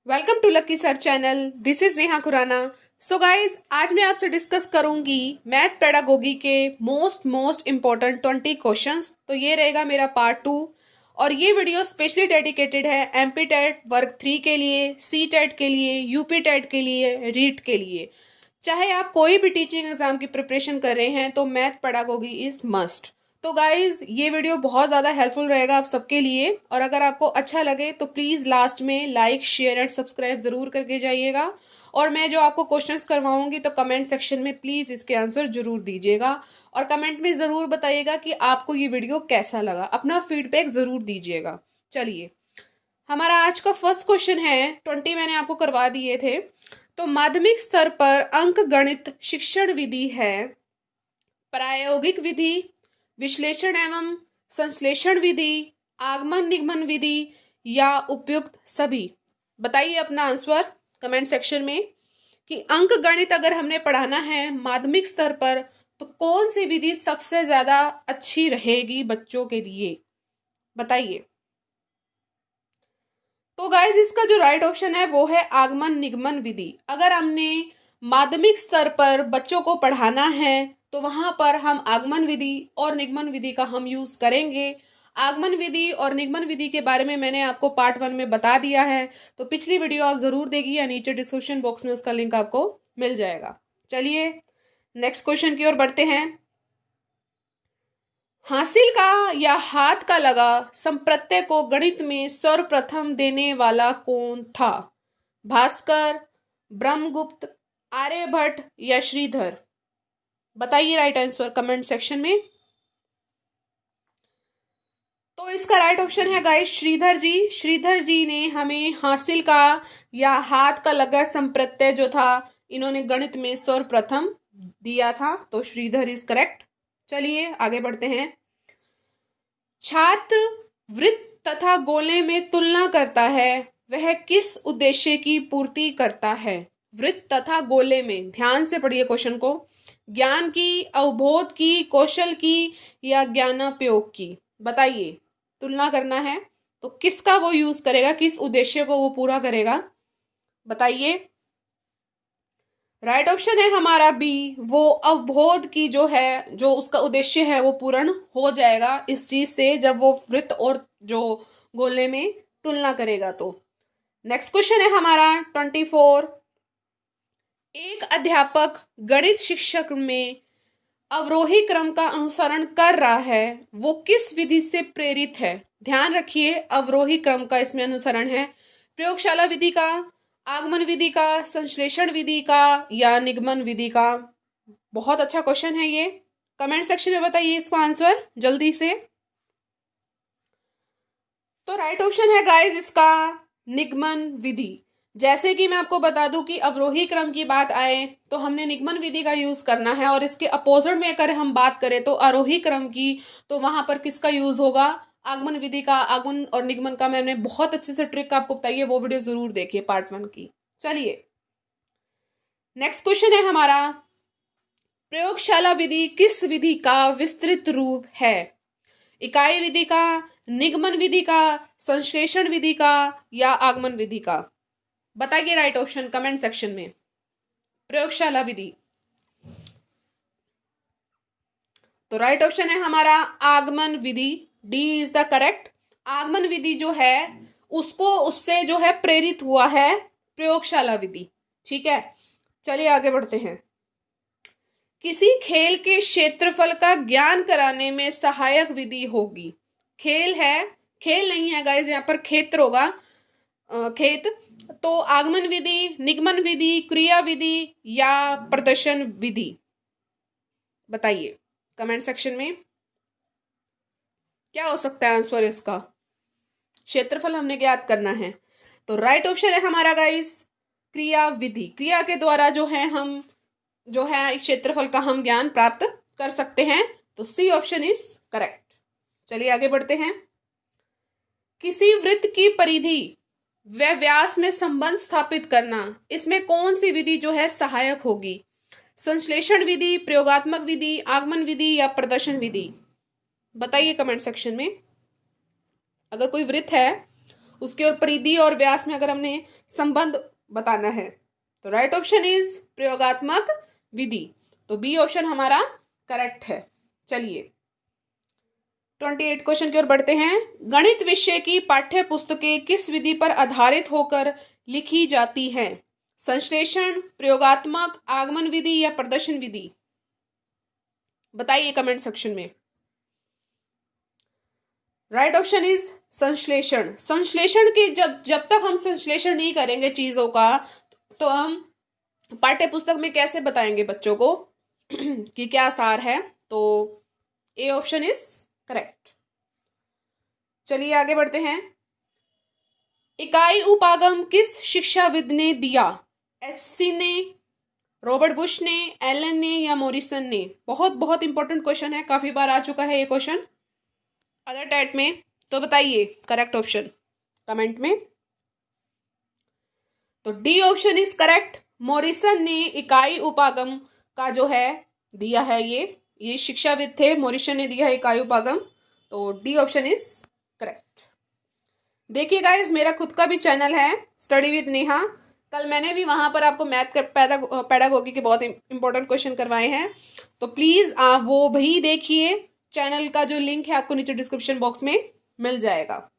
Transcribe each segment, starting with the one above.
Welcome to lucky sir channel. This is Neha Khurana. So guys, आज मैं आपसे डिस्कस करूंगी मैथ पेडागोगी के मोस्ट इम्पोर्टेंट 20 क्वेश्चंस। तो ये रहेगा मेरा पार्ट 2 और ये वीडियो स्पेशली डेडिकेटेड है एमपी टेट वर्ग 3 के लिए, सी टेट के लिए, यूपी टेट के लिए, रीट के लिए। चाहे आप कोई भी टीचिंग एग्जाम की प्रिपरेशन कर रहे हैं तो मैथ पेडागोगी इज मस्ट। तो गाइज, ये वीडियो बहुत ज़्यादा हेल्पफुल रहेगा आप सबके लिए और अगर आपको अच्छा लगे तो प्लीज़ लास्ट में लाइक शेयर एंड सब्सक्राइब ज़रूर करके जाइएगा। और मैं जो आपको क्वेश्चंस करवाऊंगी तो कमेंट सेक्शन में प्लीज़ इसके आंसर ज़रूर दीजिएगा और कमेंट में ज़रूर बताइएगा कि आपको ये वीडियो कैसा लगा। अपना फीडबैक ज़रूर दीजिएगा। चलिए, हमारा आज का फर्स्ट क्वेश्चन है। 20 मैंने आपको करवा दिए थे। तो माध्यमिक स्तर पर अंक गणित शिक्षण विधि है प्रायोगिक विधि, विश्लेषण एवं संश्लेषण विधि, आगमन निगमन विधि या उपयुक्त सभी। बताइए अपना आंसर कमेंट सेक्शन में कि अंक गणित अगर हमने पढ़ाना है माध्यमिक स्तर पर तो कौन सी विधि सबसे ज्यादा अच्छी रहेगी बच्चों के लिए। बताइए। तो गाइज, इसका जो राइट ऑप्शन है वो है आगमन निगमन विधि। अगर हमने माध्यमिक स्तर पर बच्चों को पढ़ाना है तो वहां पर हम आगमन विधि और निगमन विधि का हम यूज करेंगे। आगमन विधि और निगमन विधि के बारे में मैंने आपको पार्ट 1 में बता दिया है, तो पिछली वीडियो आप जरूर देखिए या नीचे डिस्क्रिप्शन बॉक्स में उसका लिंक आपको मिल जाएगा। चलिए नेक्स्ट क्वेश्चन की ओर बढ़ते हैं। हासिल का या हाथ का लगा संप्रत्यय को गणित में सर्वप्रथम देने वाला कौन था? भास्कर, ब्रह्मगुप्त, आर्यभट्ट या श्रीधर। बताइए राइट आंसर कमेंट सेक्शन में। तो इसका राइट ऑप्शन है गाइस श्रीधर जी। श्रीधर जी ने हमें हासिल का या हाथ का लगा संप्रत्यय जो था इन्होंने गणित में सर्वप्रथम दिया था, तो श्रीधर इज करेक्ट। चलिए आगे बढ़ते हैं। छात्र वृत्त तथा गोले में तुलना करता है, वह किस उद्देश्य की पूर्ति करता है? वृत्त तथा गोले में, ध्यान से पढ़िए क्वेश्चन को। ज्ञान की, अवबोध की, कौशल की या ज्ञानापयोग की। बताइए, तुलना करना है तो किसका वो यूज करेगा, किस उद्देश्य को वो पूरा करेगा? बताइए। राइट ऑप्शन है हमारा बी, वो अवबोध की जो है, जो उसका उद्देश्य है वो पूर्ण हो जाएगा इस चीज से जब वो वृत्त और जो गोले में तुलना करेगा। तो नेक्स्ट क्वेश्चन है हमारा 24। एक अध्यापक गणित शिक्षक में अवरोही क्रम का अनुसरण कर रहा है, वो किस विधि से प्रेरित है? ध्यान रखिए, अवरोही क्रम का इसमें अनुसरण है। प्रयोगशाला विधि का, आगमन विधि का, संश्लेषण विधि का या निगमन विधि का। बहुत अच्छा क्वेश्चन है ये। कमेंट सेक्शन में बताइए इसका आंसर जल्दी से। तो राइट ऑप्शन है गाइस इसका निगमन विधि। जैसे कि मैं आपको बता दूं कि अवरोही क्रम की बात आए तो हमने निगमन विधि का यूज करना है और इसके अपोजिट में अगर हम बात करें तो आरोही क्रम की, तो वहां पर किसका यूज होगा? आगमन विधि का। आगमन और निगमन का मैंने बहुत अच्छे से ट्रिक आपको बताई है, वो वीडियो जरूर देखिए पार्ट 1 की। चलिए नेक्स्ट क्वेश्चन है हमारा, प्रयोगशाला विधि किस विधि का विस्तृत रूप है? इकाई विधि का, निगमन विधि का, संश्लेषण विधि का या आगमन विधि का। बताइए राइट ऑप्शन कमेंट सेक्शन में। प्रयोगशाला विधि, तो राइट ऑप्शन है हमारा आगमन विधि। D is the correct. आगमन विधि जो है उसको, उससे जो है प्रेरित हुआ है प्रयोगशाला विधि। ठीक है, चलिए आगे बढ़ते हैं। किसी खेल के क्षेत्रफल का ज्ञान कराने में सहायक विधि होगी। खेल है, खेल नहीं है गाइज, यहाँ पर क्षेत्र होगा, खेत। तो आगमन विधि, निगमन विधि, क्रिया विधि या प्रदर्शन विधि। बताइए कमेंट सेक्शन में क्या हो सकता है आंसर इसका। क्षेत्रफल हमने ज्ञात करना है तो राइट ऑप्शन है हमारा गाइस क्रिया विधि। क्रिया के द्वारा जो है हम जो है क्षेत्रफल का हम ज्ञान प्राप्त कर सकते हैं, तो सी ऑप्शन इज करेक्ट। चलिए आगे बढ़ते हैं। किसी वृत्त की परिधि व व्यास में संबंध स्थापित करना, इसमें कौन सी विधि जो है सहायक होगी? संश्लेषण विधि, प्रयोगात्मक विधि, आगमन विधि या प्रदर्शन विधि। बताइए कमेंट सेक्शन में। अगर कोई वृत्त है उसके और परिधि और व्यास में अगर हमने संबंध बताना है तो राइट ऑप्शन इज प्रयोगात्मक विधि। तो बी ऑप्शन हमारा करेक्ट है। चलिए 28 क्वेश्चन की ओर बढ़ते हैं। गणित विषय की पाठ्य पुस्तकें किस विधि पर आधारित होकर लिखी जाती हैं? संश्लेषण, प्रयोगात्मक, आगमन विधि या प्रदर्शन विधि? बताइए कमेंट सेक्शन में। राइट ऑप्शन इज संश्लेषण। संश्लेषण की जब तक हम संश्लेषण नहीं करेंगे चीजों का तो हम पाठ्य पुस्तक में कैसे बताएंगे बच्चों को कि क्या सार है? तो ए ऑप्शन इज करेक्ट। चलिए आगे बढ़ते हैं। इकाई उपागम किस शिक्षाविद ने दिया? एचसी ने, रॉबर्ट बुश ने, एलन ने या मॉरिसन ने? बहुत बहुत इंपॉर्टेंट क्वेश्चन है, काफी बार आ चुका है ये क्वेश्चन अदर टाइप में। तो बताइए करेक्ट ऑप्शन कमेंट में। तो D option is correct. Morrison ने इकाई उपागम का जो है दिया है, ये शिक्षाविद थे, मॉरिसन ने दिया है इकाई उपागम। तो डी ऑप्शन इज करेक्ट। देखिए गाइस, मेरा खुद का भी चैनल है स्टडी विद नेहा। कल मैंने भी वहां पर आपको मैथ पैडागोगी के बहुत इंपॉर्टेंट क्वेश्चन करवाए हैं, तो प्लीज आप वो भी देखिए। चैनल का जो लिंक है आपको नीचे डिस्क्रिप्शन बॉक्स में मिल जाएगा।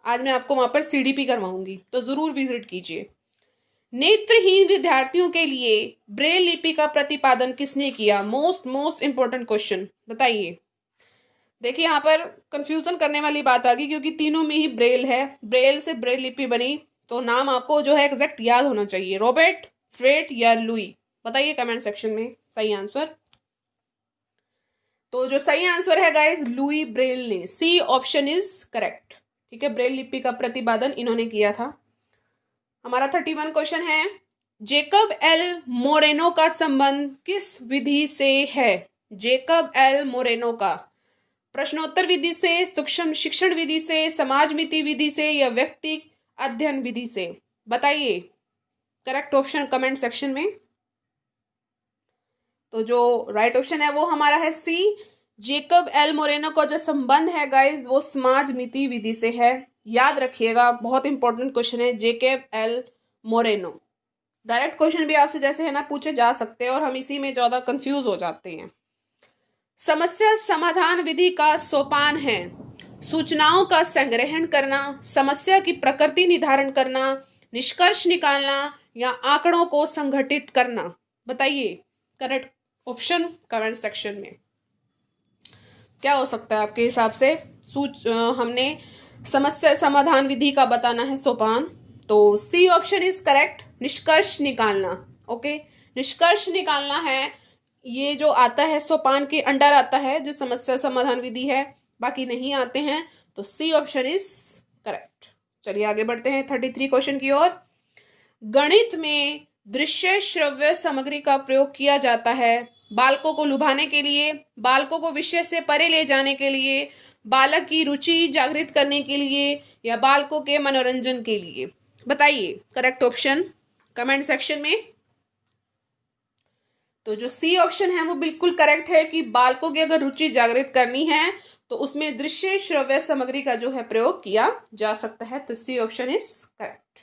आज मैं आपको वहां पर सीडीपी करवाऊंगी, तो जरूर विजिट कीजिए। नेत्रहीन विद्यार्थियों के लिए ब्रेल लिपि का प्रतिपादन किसने किया? मोस्ट इंपॉर्टेंट क्वेश्चन, बताइए। देखिए यहाँ पर कंफ्यूजन करने वाली बात आ गई, क्योंकि तीनों में ही ब्रेल है। ब्रेल से ब्रेल लिपि बनी, तो नाम आपको जो है एग्जैक्ट याद होना चाहिए। रॉबर्ट, फ्रेट या लुई? बताइए कमेंट सेक्शन में सही आंसर। तो जो सही आंसर है गाइस, लुई ब्रेल ने, सी ऑप्शन इज करेक्ट। ठीक है, ब्रेल लिपि का प्रतिपादन इन्होंने किया था। हमारा 31 क्वेश्चन है। जेकब एल मोरेनो का संबंध किस विधि से है? जेकब एल मोरेनो का प्रश्नोत्तर विधि से, सूक्ष्म शिक्षण विधि से, समाजमिति विधि से या व्यक्ति अध्ययन विधि से? बताइए करेक्ट ऑप्शन कमेंट सेक्शन में। तो जो राइट ऑप्शन है वो हमारा है सी। जेकब एल मोरेनो का जो संबंध है गाइस वो समाजमिति विधि से है। याद रखिएगा, बहुत इंपॉर्टेंट क्वेश्चन है Jacob L Moreno. Direct question भी आपसे जैसे है ना पूछे जा सकते हैं और हम इसी में ज्यादा कंफ्यूज हो जाते हैं। समस्या समाधान विधि का सोपान है सूचनाओं का संग्रहण करना, समस्या की प्रकृति निर्धारण करना, निष्कर्ष निकालना या आंकड़ों को संगठित करना? बताइए करेक्ट ऑप्शन कमेंट सेक्शन में। क्या हो सकता है आपके हिसाब से? हमने समस्या समाधान विधि का बताना है सोपान, तो सी ऑप्शन इज करेक्ट, निष्कर्ष निकालना। ओके, निष्कर्ष निकालना है, ये जो आता है सोपान के अंडर आता है, जो समस्या समाधान विधि है, बाकी नहीं आते हैं। तो सी ऑप्शन इज करेक्ट। चलिए आगे बढ़ते हैं 33 क्वेश्चन की ओर। गणित में दृश्य श्रव्य सामग्री का प्रयोग किया जाता है बालकों को लुभाने के लिए, बालकों को विषय से परे ले जाने के लिए, बालक की रुचि जागृत करने के लिए या बालकों के मनोरंजन के लिए? बताइए करेक्ट ऑप्शन कमेंट सेक्शन में। तो जो सी ऑप्शन है वो बिल्कुल करेक्ट है कि बालकों की अगर रुचि जागृत करनी है तो उसमें दृश्य श्रव्य सामग्री का जो है प्रयोग किया जा सकता है। तो सी ऑप्शन इज करेक्ट।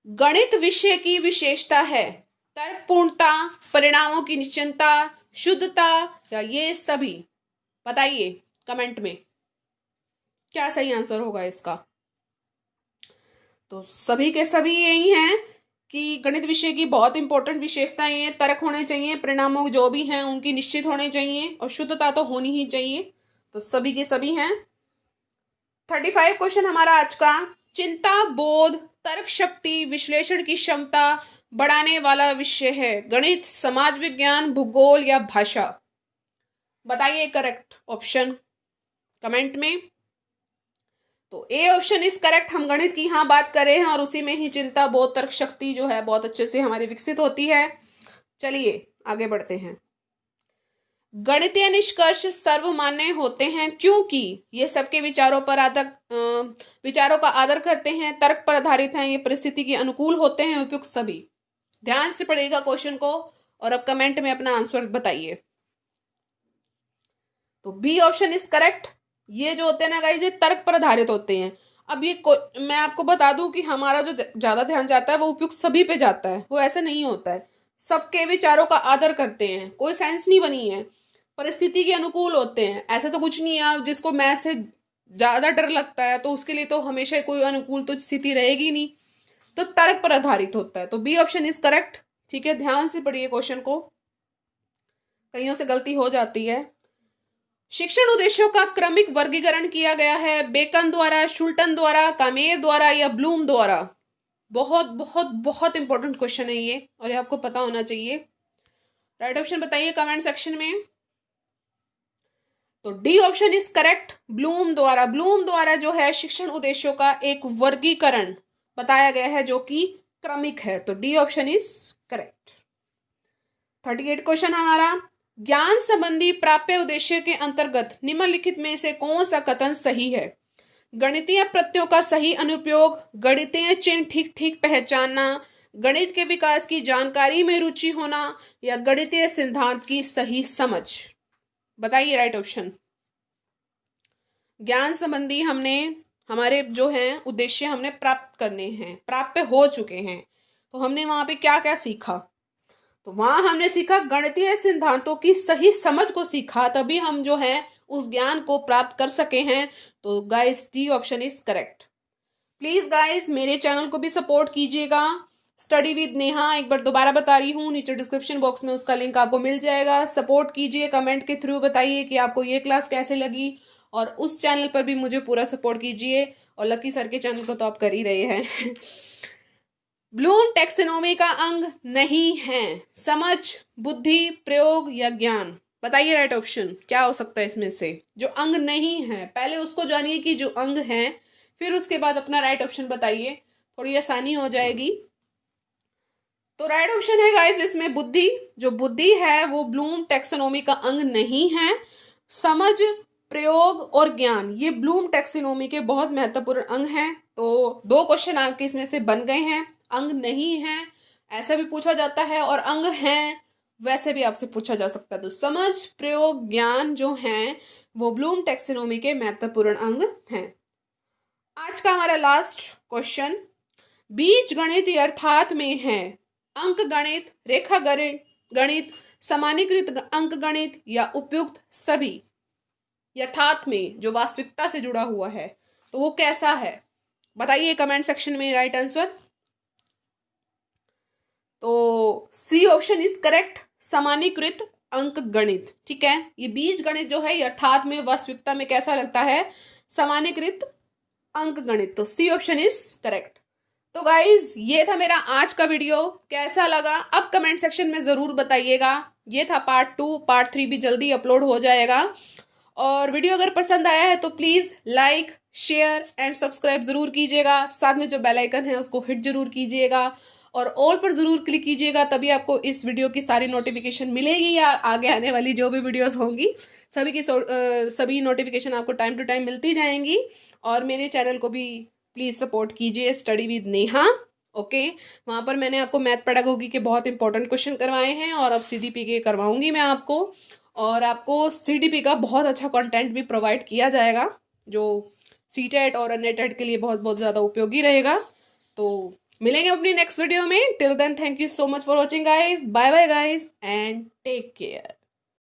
गणित विषय की विशेषता है तर्कपूर्णता, परिणामों की निश्चितता, शुद्धता या ये सभी? बताइए कमेंट में क्या सही आंसर होगा इसका। तो सभी के सभी यही हैं कि गणित विषय की बहुत इंपॉर्टेंट विशेषताएं हैं। तर्क होने चाहिए, परिणामों जो भी हैं उनकी निश्चित होने चाहिए और शुद्धता तो होनी ही चाहिए। तो सभी के सभी हैं। 35 क्वेश्चन हमारा आज का। चिंता, बोध, तर्क शक्ति, विश्लेषण की क्षमता बढ़ाने वाला विषय है गणित, समाज विज्ञान, भूगोल या भाषा? बताइए करेक्ट ऑप्शन कमेंट में। तो ए ऑप्शन इज करेक्ट। हम गणित की यहाँ बात कर रहे हैं और उसी में ही चिंता, बोध, तर्क शक्ति जो है बहुत अच्छे से हमारी विकसित होती है। चलिए आगे बढ़ते हैं। गणितीय निष्कर्ष सर्वमान्य होते हैं क्योंकि ये सबके विचारों का आदर करते हैं, तर्क पर आधारित हैं, ये परिस्थिति के अनुकूल होते हैं, उपयुक्त सभी। ध्यान से पढ़िएगा क्वेश्चन को और अब कमेंट में अपना आंसर बताइए। तो बी ऑप्शन इज करेक्ट। ये जो होते हैं ना गाइस, ये तर्क पर आधारित होते हैं। अब मैं आपको बता दूं कि हमारा जो ज्यादा ध्यान जाता है वो उपयुक्त सभी पे जाता है, वो ऐसा नहीं होता है। सबके विचारों का आदर करते हैं, कोई साइंस नहीं बनी है, परिस्थिति के अनुकूल होते हैं। ऐसा तो कुछ नहीं है अब जिसको मैथ से ज्यादा डर लगता है तो उसके लिए तो हमेशा कोई अनुकूल तो स्थिति रहेगी नहीं। तो तर्क पर आधारित होता है, तो बी ऑप्शन इज करेक्ट। ठीक है, ध्यान से पढ़िए क्वेश्चन को, कईयों से गलती हो जाती है। शिक्षण उद्देश्यों का क्रमिक वर्गीकरण किया गया है बेकन द्वारा, शुल्टन द्वारा, कामेर द्वारा या ब्लूम द्वारा। बहुत बहुत बहुत इंपॉर्टेंट क्वेश्चन है ये, और ये आपको पता होना चाहिए। राइट ऑप्शन बताइए कमेंट सेक्शन में। तो D option is correct, Bloom द्वारा। ब्लूम द्वारा जो है शिक्षण उद्देश्यों का एक वर्गीकरण बताया गया है जो कि क्रमिक है, तो D option is correct. 38 question हमारा, ज्ञान संबंधी प्राप्य उद्देश्य के अंतर्गत निम्नलिखित में से कौन सा कथन सही है? गणितीय प्रत्ययों का सही अनुप्रयोग, गणितीय चिन्ह ठीक ठीक पहचानना, गणित के विकास की जानकारी में रुचि होना या गणितीय सिद्धांत की सही समझ। बताइए राइट ऑप्शन। ज्ञान संबंधी हमने हमारे जो है उद्देश्य हमने प्राप्त करने हैं, प्राप्य हो चुके हैं, तो हमने वहां पे क्या क्या सीखा? तो वहां हमने सीखा गणितीय सिद्धांतों की सही समझ को सीखा, तभी हम जो है उस ज्ञान को प्राप्त कर सके हैं। तो guys D option is correct. Please guys मेरे चैनल को भी सपोर्ट कीजिएगा, स्टडी विद नेहा एक बार दोबारा बता रही हूँ, नीचे डिस्क्रिप्शन बॉक्स में उसका लिंक आपको मिल जाएगा। सपोर्ट कीजिए, कमेंट के थ्रू बताइए कि आपको ये क्लास कैसे लगी, और उस चैनल पर भी मुझे पूरा सपोर्ट कीजिए, और लकी सर के चैनल को तो आप कर ही रहे हैं। ब्लूम टैक्सोनॉमी का अंग नहीं है, समझ, बुद्धि, प्रयोग या ज्ञान। बताइए राइट ऑप्शन क्या हो सकता है इसमें से जो अंग नहीं है। पहले उसको जानिए कि जो अंग है, फिर उसके बाद अपना राइट ऑप्शन बताइए, थोड़ी आसानी हो जाएगी। तो राइट ऑप्शन है गाइस इसमें बुद्धि। जो बुद्धि है वो ब्लूम टैक्सोनॉमी का अंग नहीं है। समझ, प्रयोग और ज्ञान ये ब्लूम टैक्सोनॉमी के बहुत महत्वपूर्ण अंग हैं। तो 2 क्वेश्चन आपके इसमें से बन गए हैं। अंग नहीं है ऐसा भी पूछा जाता है, और अंग हैं वैसे भी आपसे पूछा जा सकता है। तो समझ, प्रयोग, ज्ञान जो हैं वो ब्लूम टैक्सोनॉमी के महत्वपूर्ण अंग हैं। आज का हमारा लास्ट क्वेश्चन, बीज गणित अर्थात में है अंक गणित, रेखा गणित, सामान्यीकृत अंक गणित या उपयुक्त सभी। यथार्थ में जो वास्तविकता से जुड़ा हुआ है तो वो कैसा है? बताइए कमेंट सेक्शन में राइट आंसर। तो सी ऑप्शन इज करेक्ट, सामान्यीकृत अंक गणित। ठीक है, ये बीज गणित जो है अर्थात में वास्तविकता में कैसा लगता है? सामान्यीकृत अंक गणित। तो सी ऑप्शन इज करेक्ट। तो गाइज ये था मेरा आज का वीडियो, कैसा लगा अब कमेंट सेक्शन में जरूर बताइएगा। ये था पार्ट 2, पार्ट 3 भी जल्दी अपलोड हो जाएगा। और वीडियो अगर पसंद आया है तो please like, share and subscribe जरूर कीजिएगा। साथ में जो बेल आइकन है उसको हिट जरूर कीजिएगा, और ऑल पर जरूर क्लिक कीजिएगा, तभी आपको इस वीडियो की सारी नोटिफिकेशन मिलेगी, या आगे आने वाली जो भी वीडियोस होंगी सभी की सभी नोटिफिकेशन आपको टाइम टू टाइम मिलती जाएंगी। और मेरे चैनल को भी प्लीज़ सपोर्ट कीजिए, स्टडी विद नेहा। ओके, वहाँ पर मैंने आपको मैथ पेडागोगी के बहुत इंपॉर्टेंट क्वेश्चन करवाए हैं, और अब CDP के करवाऊंगी मैं आपको, और आपको CDP का बहुत अच्छा कंटेंट भी प्रोवाइड किया जाएगा जो CTET और अन्य टेट के लिए बहुत बहुत ज़्यादा उपयोगी रहेगा। तो मिलेंगे अपनी नेक्स्ट वीडियो में। Till then thank you so much for watching guys, bye bye guys and take care.